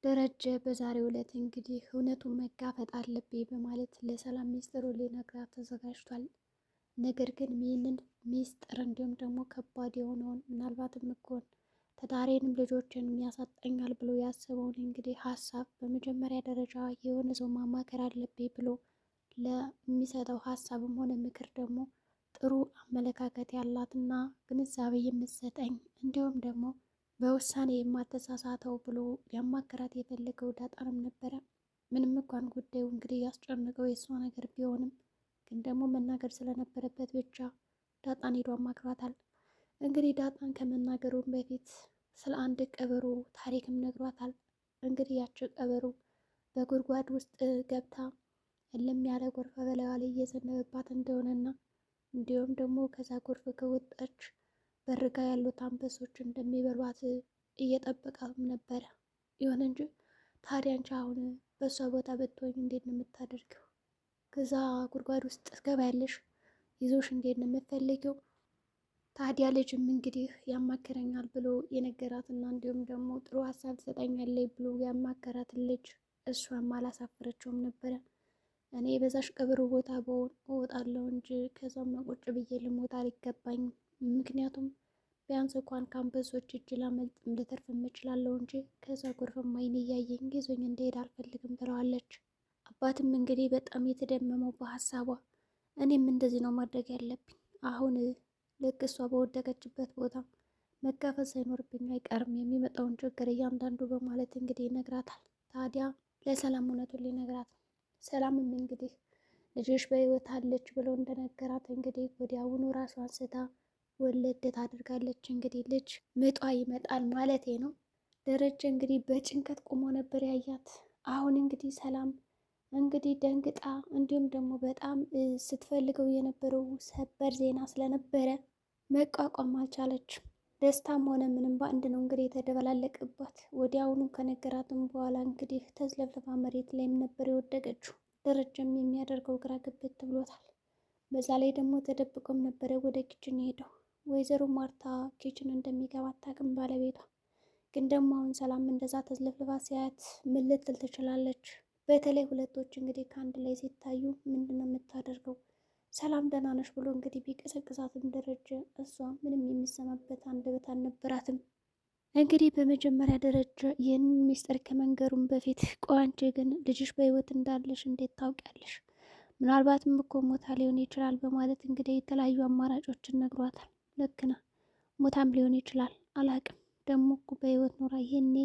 ደረጀ በዛሬው ዕለት እንግዲህ እውነቱን መጋፈጥ አለብኝ በማለት ለሰላም ሚስጥሩ ሊነግራት ተዘጋጅቷል። ነገር ግን ይህንን ሚስጥር እንዲሁም ደግሞ ከባድ የሆነውን ምናልባትም እኮን ትዳሬንም ልጆችንም ያሳጣኛል ብሎ ያስበውን እንግዲህ ሀሳብ በመጀመሪያ ደረጃ የሆነ ሰው ማማከር አለብኝ ብሎ ለሚሰጠው ሀሳብም ሆነ ምክር ደግሞ ጥሩ አመለካከት ያላትና ግንዛቤ የምትሰጠኝ እንዲሁም ደግሞ በውሳኔ የማተሳሳተው ብሎ ሊያማክራት የፈለገው ዳጣንም ነበረ። ምንም እንኳን ጉዳዩ እንግዲህ ያስጨነቀው የእሷ ነገር ቢሆንም ግን ደግሞ መናገር ስለነበረበት ብቻ ዳጣን ሄዶ አማክሯታል። እንግዲህ ዳጣን ከመናገሩም በፊት ስለ አንድ ቀበሮ ታሪክም ነግሯታል። እንግዲህ ያቺ ቀበሮ በጉድጓድ ውስጥ ገብታ እልም ያለ ጎርፍ በላይዋ ላይ እየዘነበባት እንደሆነና እንዲሁም ደግሞ ከዛ ጎርፍ ከወጣች በርጋ ያሉት አንበሶች እንደሚበሏት እየጠበቃትም ነበረ። ይሁን እንጂ ታዲያ አንቺ አሁን በእሷ ቦታ ብትሆኝ እንዴት ነው የምታደርገው? ከዛ ጉድጓድ ውስጥ ትገባያለሽ? ይዞሽ እንዴት ነው የምትፈልጊው? ታዲያ ልጅም እንግዲህ ያማከረኛል ብሎ የነገራትና እንዲሁም ደግሞ ጥሩ ሀሳብ ትሰጠኛለች ብሎ ያማከራትን ልጅ እሷም አላሳፈረችውም ነበረ። እኔ በዛሽ ቀብሩ ቦታ በሆን እወጣለሁ እንጂ ከዛም ቁጭ ብዬ ልሞት አይገባኝም። ምክንያቱም ቢያንስ እንኳን ከአንበሶች እጅ ላመልጥም ልተርፍም እችላለሁ እንጂ ከዛ ጎርፍም ዓይኔ እያየኝ ይዞኝ እንደሄድ አልፈልግም ብለዋለች። አባትም እንግዲህ በጣም የተደመመው በሀሳቧ እኔም እንደዚህ ነው ማድረግ ያለብኝ፣ አሁን ልክ እሷ በወደቀችበት ቦታ መጋፈጥ ሳይኖርብኝ አይቀርም የሚመጣውን ችግር እያንዳንዱ በማለት እንግዲህ ይነግራታል። ታዲያ ለሰላም እውነቱን ሊነግራት ሰላምም እንግዲህ ልጅሽ በህይወት አለች ብሎ እንደነገራት እንግዲህ ወዲያውኑ ራሷን ስታ ወለድ ታደርጋለች። እንግዲህ ልጅ ምጧ ይመጣል ማለቴ ነው። ደረጀ እንግዲህ በጭንቀት ቆሞ ነበር ያያት። አሁን እንግዲህ ሰላም እንግዲህ ደንግጣ እንዲሁም ደግሞ በጣም ስትፈልገው የነበረው ሰበር ዜና ስለነበረ መቋቋም አልቻለችም። ደስታም ሆነ ምንም በአንድ ነው እንግዲህ የተደበላለቀባት። ወዲያውኑ ከነገራትም በኋላ እንግዲህ ተዝለፍልፋ መሬት ላይም ነበር የወደቀችው። ደረጀም የሚያደርገው ግራ ገብት ብሎታል። በዛ ላይ ደግሞ ተደብቆም ነበረ ወደ ኪችን ሄደው። ወይዘሮ ማርታ ኪችን እንደሚገባ አታውቅም ባለቤቷ። ግን ደግሞ አሁን ሰላም እንደዛ ተዝለፍልፋ ሲያያት ምን ልትል ትችላለች? በተለይ ሁለቶች እንግዲህ ከአንድ ላይ ሲታዩ ምንድን ነው የምታደርገው? ሰላም ደህና ነሽ ብሎ እንግዲህ ቢቀሰቅሳትም ደረጀ እሷ ምንም የሚሰማበት አንደበት አልነበራትም። እንግዲህ በመጀመሪያ ደረጃ ይህንን ሚስጥር ከመንገሩም በፊት ቆይ አንቺ ግን ልጅሽ በህይወት እንዳለሽ እንዴት ታውቂያለሽ? ምናልባትም እኮ ሞታ ሊሆን ይችላል በማለት እንግዲህ የተለያዩ አማራጮችን ነግሯታል። ልክ ነህ፣ ሞታም ሊሆን ይችላል አላቅም። ደግሞ እኮ በህይወት ኖራ ይሄኔ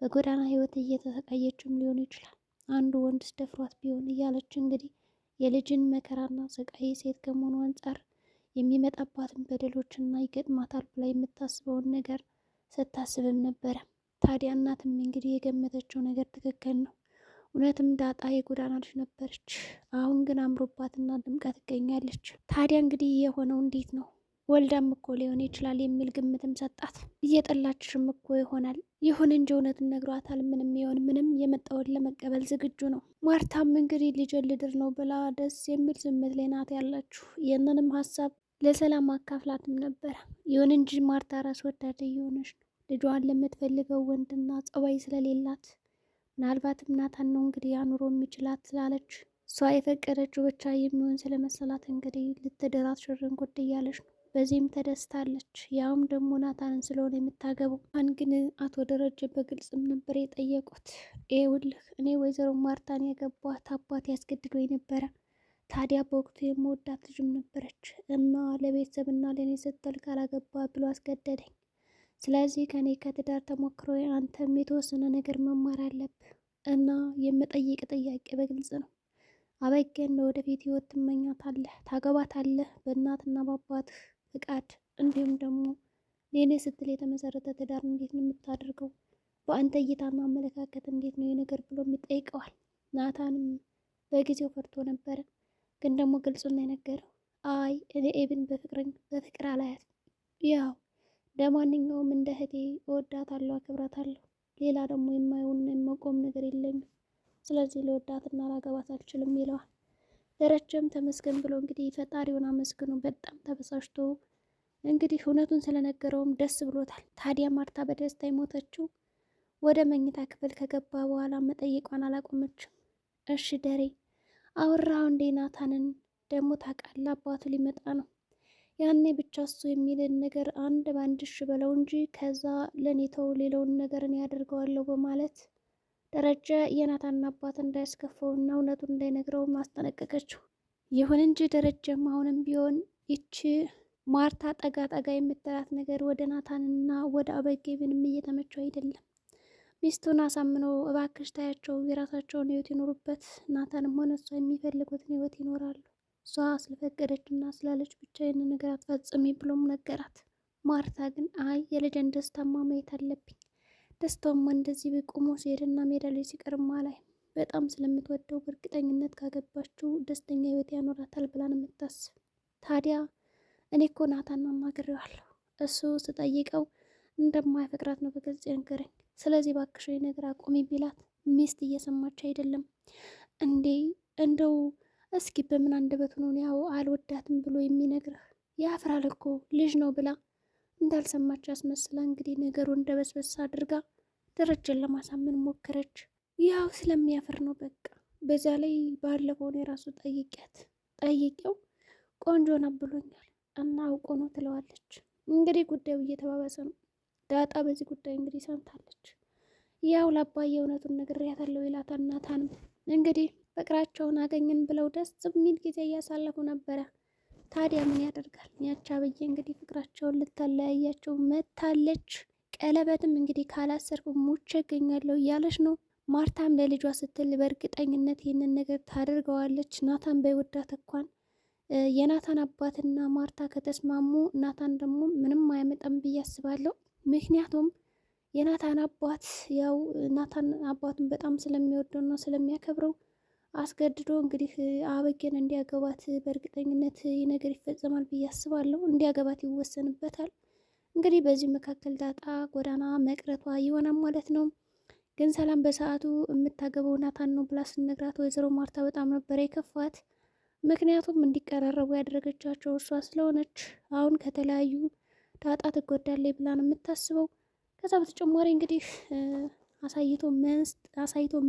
በጎዳና ህይወት እየተሰቃየችም ሊሆን ይችላል፣ አንዱ ወንድስ ደፍሯት ቢሆን እያለች እንግዲህ የልጅን መከራና ስቃይ ሴት ከመሆኑ አንጻር የሚመጣባትን በደሎችና ይገጥማታል ብላ የምታስበውን ነገር ስታስብም ነበረ። ታዲያ እናትም እንግዲህ የገመተችው ነገር ትክክል ነው። እውነትም ዳጣ የጎዳና ልጅ ነበረች። አሁን ግን አምሮባትና ድምቃ ትገኛለች። ታዲያ እንግዲህ የሆነው እንዴት ነው? ወልዳም እኮ ሊሆን ይችላል የሚል ግምትም ሰጣት። እየጠላችሽም እኮ ይሆናል። ይሁን እንጂ እውነትን ነግሯታል። ምንም ይሆን ምንም የመጣውን ለመቀበል ዝግጁ ነው። ማርታም እንግዲህ ልጅን ልድር ነው ብላ ደስ የሚል ስሜት ላይ ናት ያላችሁ። ይህንንም ሀሳብ ለሰላም አካፍላትም ነበረ። ይሁን እንጂ ማርታ ራስ ወዳድ እየሆነች ነው። ልጇን ለምትፈልገው ወንድና ጸባይ ስለሌላት ምናልባትም ናታን ነው እንግዲህ አኑሮ የሚችላት ስላለች እሷ የፈቀደችው ብቻ የሚሆን ስለመሰላት እንግዲህ ልትድራት ሽርን ጉድ እያለች ነው። በዚህም ተደስታለች። ያውም ደግሞ ናታንን ስለሆነ የምታገባው። አን ግን አቶ ደረጀ በግልጽም ነበር የጠየቁት። ይኸውልህ እኔ ወይዘሮ ማርታን ያገባኋት አባት ያስገድዶኝ ነበረ። ታዲያ በወቅቱ የምወዳት ልጅም ነበረች እና ለቤተሰብና ለእኔ ስትል ካላገባ ብሎ አስገደደኝ። ስለዚህ ከኔ ከትዳር ተሞክሮ አንተም የተወሰነ ነገር መማር አለብህ እና የምጠይቅ ጥያቄ በግልጽ ነው። አበጌን ለወደፊት ህይወት ትመኛታለህ፣ ታገባታለህ በእናትና በአባትህ ፍቃድ እንዲሁም ደግሞ ለእኔ ስትል የተመሰረተ ትዳር እንዴት ነው የምታደርገው? በአንተ እይታና አመለካከት እንዴት ነው የነገር ብሎ ይጠይቀዋል። ናታንም በጊዜው ፈርቶ ነበረ፣ ግን ደግሞ ግልጹን የነገረው አይ እኔ ኤብን በፍቅር አላያት፣ ያው ለማንኛውም እንደ እህቴ እወዳታለሁ፣ አክብራታለሁ። ሌላ ደግሞ የማየውና የማቆም ነገር የለኝም። ስለዚህ ለወዳትና ላገባት አልችልም ይለዋል። ደረጀም ተመስገን ብሎ እንግዲህ ፈጣሪውን አመስግኖ በጣም ተበሳጭቶ እንግዲህ እውነቱን ስለነገረውም ደስ ብሎታል። ታዲያ ማርታ በደስታ የሞተችው ወደ መኝታ ክፍል ከገባ በኋላ መጠየቋን አላቆመችም። እሺ ደሬ አወራው እንዴ ናታንን? ደግሞ ታውቃለህ አባቱ ሊመጣ ነው። ያኔ ብቻ እሱ የሚልን ነገር አንድ ባንድ እሺ በለው እንጂ ከዛ ለኔ ተው፣ ሌላውን ነገርን ያደርገዋለሁ በማለት ደረጀ የናታን አባት እንዳያስከፈውና እውነቱን እንዳይነግረው ማስጠነቀቀችው። ይሁን እንጂ ደረጀም አሁንም ቢሆን ይቺ ማርታ ጠጋ ጠጋ የምትላት ነገር ወደ ናታንና ወደ አበጌ ምንም እየተመቸው አይደለም። ሚስቱን አሳምኖ እባክሽ ታያቸው፣ የራሳቸውን ህይወት ይኖሩበት፣ ናታንም ሆነ እሷ የሚፈልጉትን ህይወት ይኖራሉ። እሷ ስለፈቀደችና ስላለች ብቻ ይህንን ነገር አትፈጽሚ ብሎም ነገራት። ማርታ ግን አይ የልጅን ደስታማ ማየት አለብኝ፣ ደስታውማ እንደዚህ በቁሞ ሲሄድና ሜዳ ላይ ሲቀርማ ላይ በጣም ስለምትወደው በእርግጠኝነት ካገባችው ደስተኛ ህይወት ያኖራታል ብላ ነው የምታስብ። ታዲያ እኔ እኮ ናታን አናግሬዋለሁ፣ እሱ ስጠይቀው እንደማያፈቅራት ነው በግልጽ የነገረኝ። ስለዚህ ባክሽ ነገር አቁሚ ቢላት ሚስት እየሰማች አይደለም እንዴ? እንደው እስኪ በምን አንደበት ነው ያው አልወዳትም ብሎ የሚነግርህ? ያፍራል እኮ ልጅ ነው ብላ እንዳልሰማች ያስመስላ እንግዲህ ነገሩን እንደበስበስ አድርጋ ደረጀን ለማሳመን ሞከረች። ያው ስለሚያፍር ነው በቃ። በዛ ላይ ባለፈው ነው የራሱ ጠይቄው ቆንጆ ነው ብሎኛል እና አውቆ ነው ትለዋለች። እንግዲህ ጉዳዩ እየተባባሰ ነው። ዳጣ በዚህ ጉዳይ እንግዲህ ሰምታለች። ያው ለአባዬ እውነቱን ነግሬያታለሁ ይላታል ናታንም። እንግዲህ ፍቅራቸውን አገኘን ብለው ደስ የሚል ጊዜ እያሳለፉ ነበረ። ታዲያ ምን ያደርጋል ያቻ አበዬ እንግዲህ ፍቅራቸውን ልታለያያቸው መታለች። ቀለበትም እንግዲህ ካላሰርኩ ሙቼ እገኛለሁ እያለች ነው። ማርታም ለልጇ ስትል በእርግጠኝነት ይህንን ነገር ታደርገዋለች። ናታን በይወዳት እንኳን የናታን አባትና ማርታ ከተስማሙ ናታን ደግሞ ምንም አያመጣም ብዬ አስባለሁ። ምክንያቱም የናታን አባት ያው ናታን አባቱን በጣም ስለሚወደውና ስለሚያከብረው አስገድዶ እንግዲህ አበጌን እንዲያገባት በእርግጠኝነት ይህ ነገር ይፈጸማል ብዬ አስባለሁ። እንዲያገባት ይወሰንበታል። እንግዲህ በዚህ መካከል ዳጣ ጎዳና መቅረቷ ይሆናል ማለት ነው። ግን ሰላም በሰዓቱ የምታገበው ናታን ነው ብላ ስነግራት ወይዘሮ ማርታ በጣም ነበረ የከፋት። ምክንያቱም እንዲቀራረቡ ያደረገቻቸው እሷ ስለሆነች አሁን ከተለያዩ ዳጣ ትጎዳለች ብላ ነው የምታስበው። ከዛ በተጨማሪ እንግዲህ አሳይቶ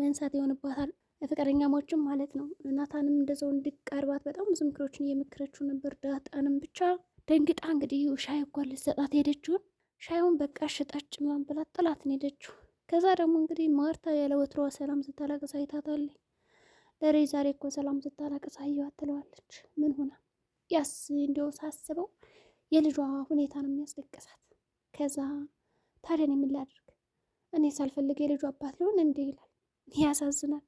መንሳት ይሆንባታል። ፍቅረኛሞችም ማለት ነው። ናታንም እንደዛው እንዲቀርባት በጣም ብዙ ምክሮችን እየመከረችው ነበር። ዳጣንም ብቻ ደንግጣ እንግዲህ ሻይ እንኳን ልትሰጣት ሄደችውን ሻዩን በቃ ሽጣጭ ምናምን ብላት ጥላትን ሄደችው። ከዛ ደግሞ እንግዲህ ማርታ ያለ ወትሮዋ ሰላም ስታለቅስ አይታታለች። ለሬ ዛሬ እኮ ሰላም ስታለቅስ አየኋት ትለዋለች። ምን ሆና? ያስ እንዲያው ሳስበው የልጇ ሁኔታ ነው የሚያስለቅሳት። ከዛ ታዲያ እኔ ምን ላድርግ? እኔ ሳልፈልግ የልጇ አባት ሊሆን እንዴ ይላል። ያሳዝናል።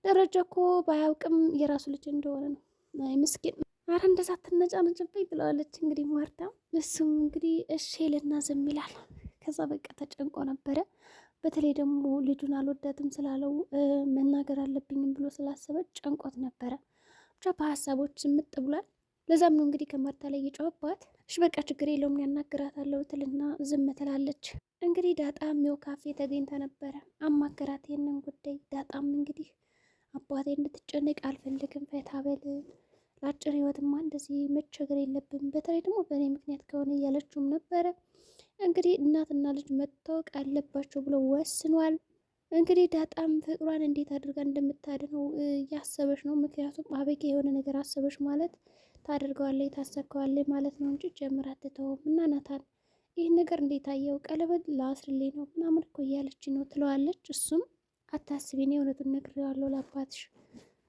ደረጃ እኮ ባያውቅም የራሱ ልጅ እንደሆነ ነው። አይ ምስኪን። አረ እንደዛ ትነጫነጭብኝ ብለዋለች እንግዲህ ማርታ። እሱም እንግዲህ እሺ ልና ዝም ይላል። ከዛ በቃ ተጨንቆ ነበረ። በተለይ ደግሞ ልጁን አልወዳትም ስላለው መናገር አለብኝም ብሎ ስላሰበች ጨንቆት ነበረ። ብቻ በሀሳቦች ዝምጥ ብሏል። ለዛም ነው እንግዲህ ከማርታ ላይ የጨዋባት። እሺ በቃ ችግር የለውም ያናግራታለሁ ትልና ዝም ትላለች። እንግዲህ ዳጣም ያው ካፌ ተገኝታ ነበረ። አማከራት ይሄንን ጉዳይ። ዳጣም እንግዲህ አባቴ እንድትጨነቅ አልፈልግም፣ ፈታ በል፣ ለአጭር ህይወትማ እንደዚህ መቸገር የለብም፣ በተለይ ደግሞ በእኔ ምክንያት ከሆነ እያለችውም ነበረ። እንግዲህ እናትና ልጅ መታወቅ አለባቸው ብሎ ወስኗል። እንግዲህ ዳጣም ፍቅሯን እንዴት አድርጋ እንደምታድነው እያሰበች ነው። ምክንያቱም አበጌ የሆነ ነገር አሰበች ማለት ታደርገዋለች፣ ታሰካዋለች ማለት ነው እንጂ ጀምራ አትተውም። እና ናታን ይህን ነገር እንዴት አየው? ቀለበት ላስርልኝ ነው ምናምን እኮ እያለች ነው ትለዋለች። እሱም አታስቢ፣ እኔ እውነቱን ነግሬዋለሁ ለአባትሽ፣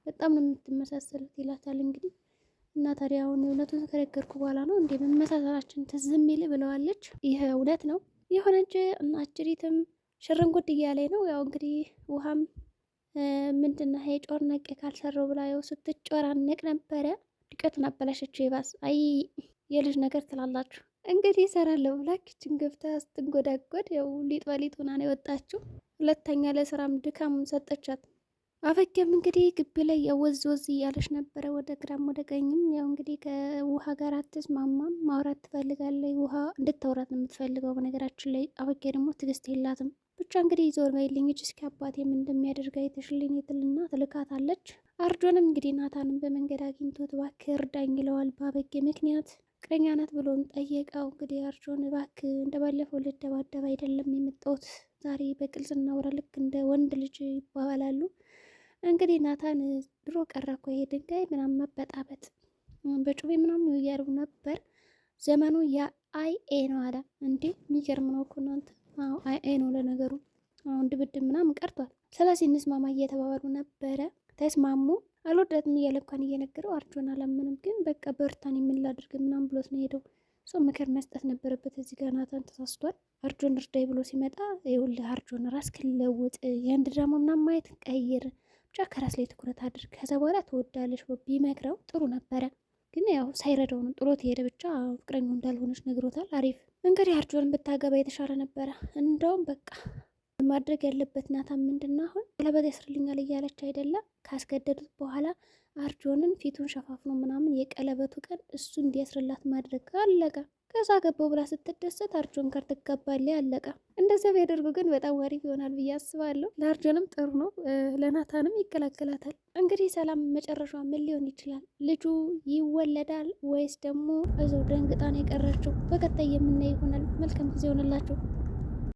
በጣም ነው የምትመሳሰሉት ይላታል። እንግዲህ እና ታዲያ አሁን እውነቱን ከነገርኩ በኋላ ነው እንዴ መመሳሰላችን ትዝ የሚል ብለዋለች። ይህ እውነት ነው የሆነ እንጂ እና አጭሪትም ሽርንጉድ እያለኝ ነው። ያው እንግዲህ ውሃም ምንድነው ይሄ ጮርነቄ ካልሰራው ብላ ያው ስትጮራነቅ ነበረ። ዱቄቱን አበላሸችው ይባስ። አይ የልጅ ነገር ትላላችሁ እንግዲህ ይሰራለሁ ብላ ኪችን ገብታ ስትንጎዳጎድ ያው ሊጥ በሊጥ ሆና ነው የወጣችው። ሁለተኛ ለስራም ድካሙን ሰጠቻት። አበጌም እንግዲህ ግቢ ላይ ወዝ ወዝ እያለች ነበረ፣ ወደ ግራም ወደ ቀኝም። ያው እንግዲህ ከውሃ ጋር አትስማማም፣ ማውራት ትፈልጋለች። ውሃ እንድታውራት ነው የምትፈልገው። በነገራችን ላይ አበጌ ደግሞ ትዕግስት የላትም። ብቻ እንግዲህ ዞር በይልኝ እስኪ አባቴም እንደሚያደርግ አይተሽልኝ ትልና ትልካታለች። አርጆንም እንግዲህ ናታንም በመንገድ አግኝቶት እባክህ እርዳኝ ይለዋል። በአበጌ ምክንያት ፍቅረኛ ናት ብሎን ጠየቀው። እንግዲህ አርጆን እባክህ እንደባለፈው ልደባደብ አይደለም የመጣሁት ዛሬ በግልጽ እናውራ፣ ልክ እንደ ወንድ ልጅ ይባባላሉ። እንግዲህ ናታን ድሮ ቀረ እኮ ይሄ ድንጋይ ምናምን መበጣበጥ በጩቤ ምናምን እያሉ ነበር። ዘመኑ የአይኤ ነው አለ እንዴ! የሚገርም ነው እኮ እናንተ። አዎ አይኤ ነው ለነገሩ። አሁን ድብድብ ምናምን ቀርቷል። ስለዚህ እንስማማ እየተባባሉ ነበረ። ተስማሙ። አልወዳትም እያለ እንኳን እየነገረው አርጆን አላመንም። ግን በቃ በርታን የምላድርግ ምናምን ብሎት ነው ሄደው። ሰው ምክር መስጠት ነበረበት። እዚህ ጋር ናታን ተሳስቷል። አርጆን እርዳይ ብሎ ሲመጣ ይኸውልህ አርጆን ራስህን ለውጥ፣ የአንድ ድራማ ምናምን ማየት ቀይር፣ ብቻ ከራስ ላይ ትኩረት አድርግ፣ ከዛ በኋላ ትወዳለች ቢመክረው ጥሩ ነበረ። ግን ያው ሳይረዳው ነው ጥሎት ሄደ። ብቻ ፍቅረኛው እንዳልሆነች ነግሮታል። አሪፍ እንግዲህ አርጆን ብታገባ የተሻለ ነበረ። እንደውም በቃ ማድረግ ያለበት ናታን ምንድን ነው አሁን ቀለበት ያስርልኛል እያለች አይደለም። ካስገደዱት በኋላ አርጆንን ፊቱን ሸፋፍኖ ምናምን የቀለበቱ ቀን እሱ እንዲያስርላት ማድረግ አለቀ። ከዛ ገባው ብላ ስትደሰት አርጆን ጋር ትጋባለ። አለቀ። እንደዚያ ቢያደርጉ ግን በጣም አሪፍ ይሆናል ብዬ አስባለሁ። ለአርጆንም ጥሩ ነው፣ ለናታንም ይቀላቀላታል። እንግዲህ ሰላም መጨረሻ ምን ሊሆን ይችላል? ልጁ ይወለዳል ወይስ ደግሞ እዛው ደንግጣ ነው የቀረችው? በቀጣይ የምናይ ይሆናል። መልካም ጊዜ ይሆንላችሁ።